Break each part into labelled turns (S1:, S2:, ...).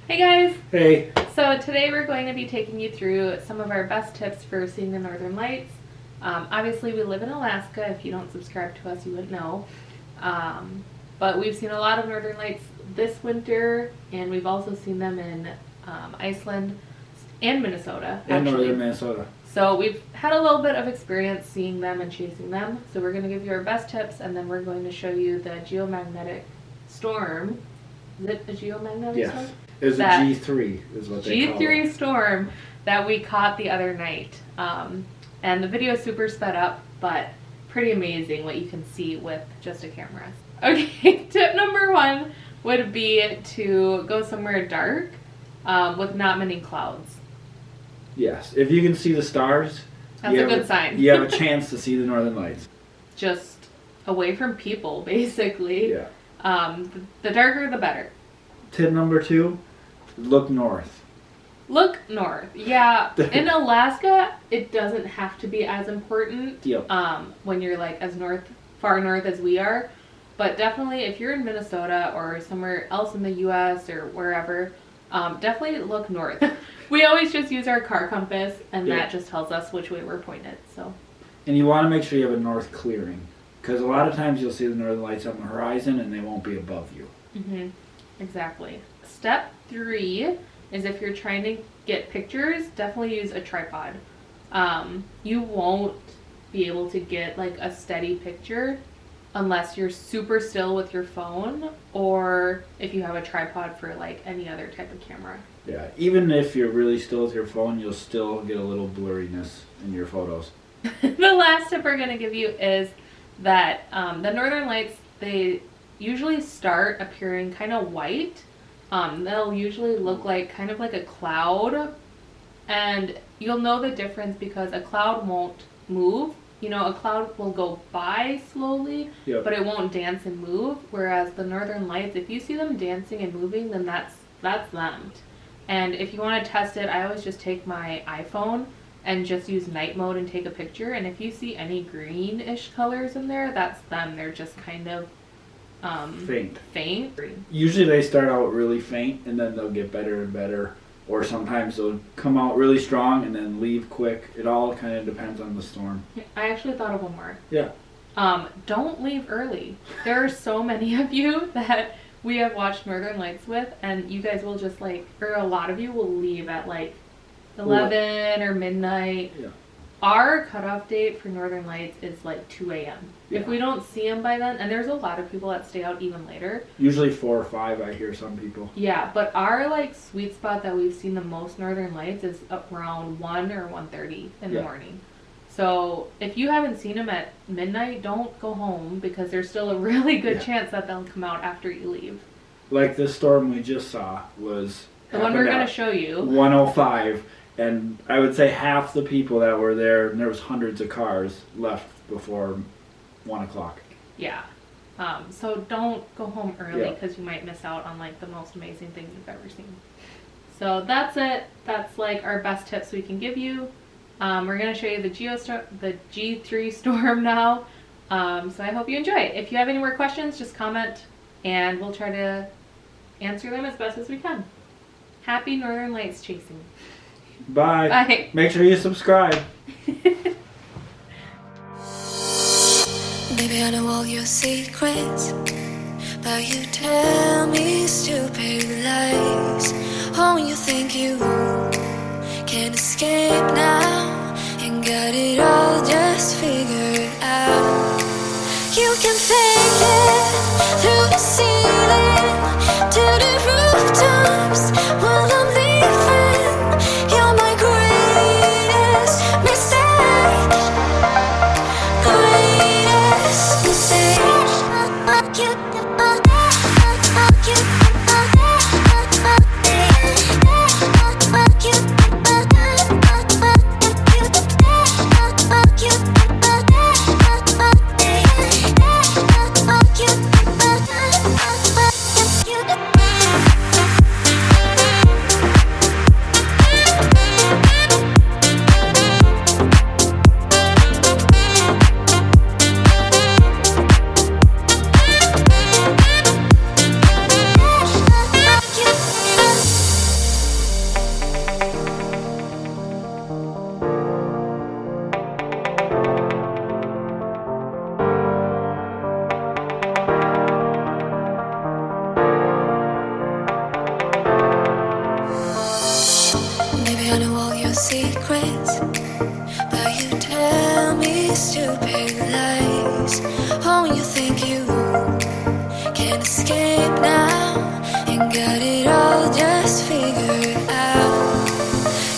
S1: Hey guys!
S2: Hey.
S1: So today we're going to be taking you through some of our best tips for seeing the northern lights. Obviously we live in Alaska. If you don't subscribe to us, you wouldn't know. But we've seen a lot of northern lights this winter, and we've also seen them in Iceland and Minnesota.
S2: And northern Minnesota.
S1: So we've had a little bit of experience seeing them and chasing them. So we're going to give you our best tips, and then we're going to show you the geomagnetic storm. Is it a geomagnetic storm?
S2: It was a G3 is what they call it.
S1: G3 storm that we caught the other night. And the video is super sped up, but pretty amazing what you can see with just a camera. Okay, tip number 1 would be to go somewhere dark with not many clouds.
S2: Yes, if you can see the stars,
S1: that's a good sign.
S2: You have a chance to see the northern lights.
S1: Just away from people, basically.
S2: Yeah.
S1: The darker, the better.
S2: Tip number 2, look north.
S1: Look north. Yeah, in Alaska, it doesn't have to be as important.
S2: Yep.
S1: When you're like as far north as we are. But definitely if you're in Minnesota or somewhere else in the US or wherever, definitely look north. We always just use our car compass, and that just tells us which way we're pointed. So. And
S2: you want to make sure you have a north clearing, because a lot of times you'll see the northern lights on the horizon and they won't be above you.
S1: Mm-hmm. Exactly. Step 3 is if you're trying to get pictures, definitely use a tripod. You won't be able to get like a steady picture unless you're super still with your phone, or if you have a tripod for like any other type of camera.
S2: Yeah, even if you're really still with your phone, you'll still get a little blurriness in your photos.
S1: The last tip we're going to give you is that the northern lights, they usually start appearing kind of white. They'll usually look like kind of like a cloud, and you'll know the difference because a cloud won't move. You know, a cloud will go by slowly, but it won't dance and move, whereas the northern lights, if you see them dancing and moving, then that's them. And if you want to test it, I always just take my iPhone and just use night mode and take a picture, and if you see any greenish colors in there, that's them. They're just kind of faint.
S2: Usually they start out really faint and then they'll get better and better, or sometimes they'll come out really strong and then leave quick. It all kind of depends on the storm.
S1: I actually thought of one more.
S2: Yeah.
S1: Don't leave early. There are so many of you that we have watched northern lights with, and you guys will just or a lot of you will leave at like 11 or midnight. Yeah. Our cutoff date for northern lights is like 2 a.m. Yeah. If we don't see them by then, and there's a lot of people that stay out even later.
S2: Usually 4 or 5, I hear some people.
S1: Yeah, but our sweet spot that we've seen the most northern lights is around 1 or 1:30 in the morning. So if you haven't seen them at midnight, don't go home, because there's still a really good chance that they'll come out after you leave.
S2: Like this storm we just saw was
S1: the one we're going to show you.
S2: 1:05. And I would say half the people that were there, and there was hundreds of cars, left before 1 o'clock.
S1: Yeah. So don't go home early, because you might miss out on the most amazing things you've ever seen. So that's it. That's our best tips we can give you. We're going to show you the G3 storm now. So I hope you enjoy it. If you have any more questions, just comment, and we'll try to answer them as best as we can. Happy Northern Lights chasing.
S2: Bye.
S1: Bye.
S2: Make sure you subscribe.
S3: Baby, I know all your secrets, but you tell me stupid lies. Oh, you think you can escape now and got it all just figured out. You can fake it through the ceiling to the rooftops while I'm leaving. You're my greatest mistake. Greatest mistake. secrets, but you tell me stupid lies. Oh, you think you can escape now and got it all just figured out.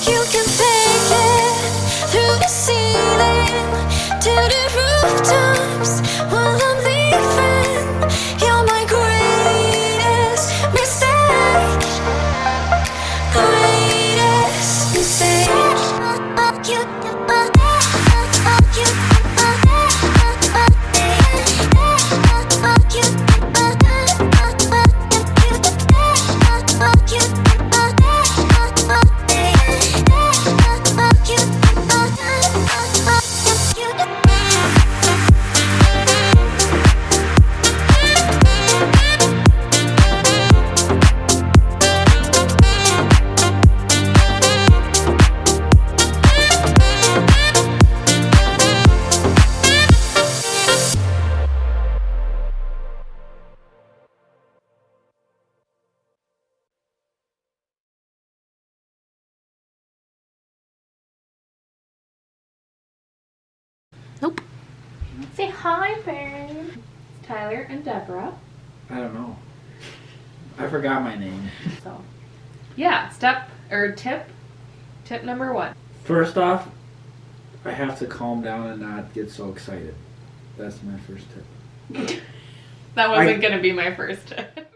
S3: You can fake it through the ceiling to the rooftops while I'm leaving. You're my greatest mistake. Greatest mistake.
S1: Nope. Say hi, babe. It's Tyler and Deborah.
S2: I don't know. I forgot my name.
S1: So, yeah, tip number 1.
S2: First off, I have to calm down and not get so excited. That's my first tip.
S1: That wasn't going to be my first tip.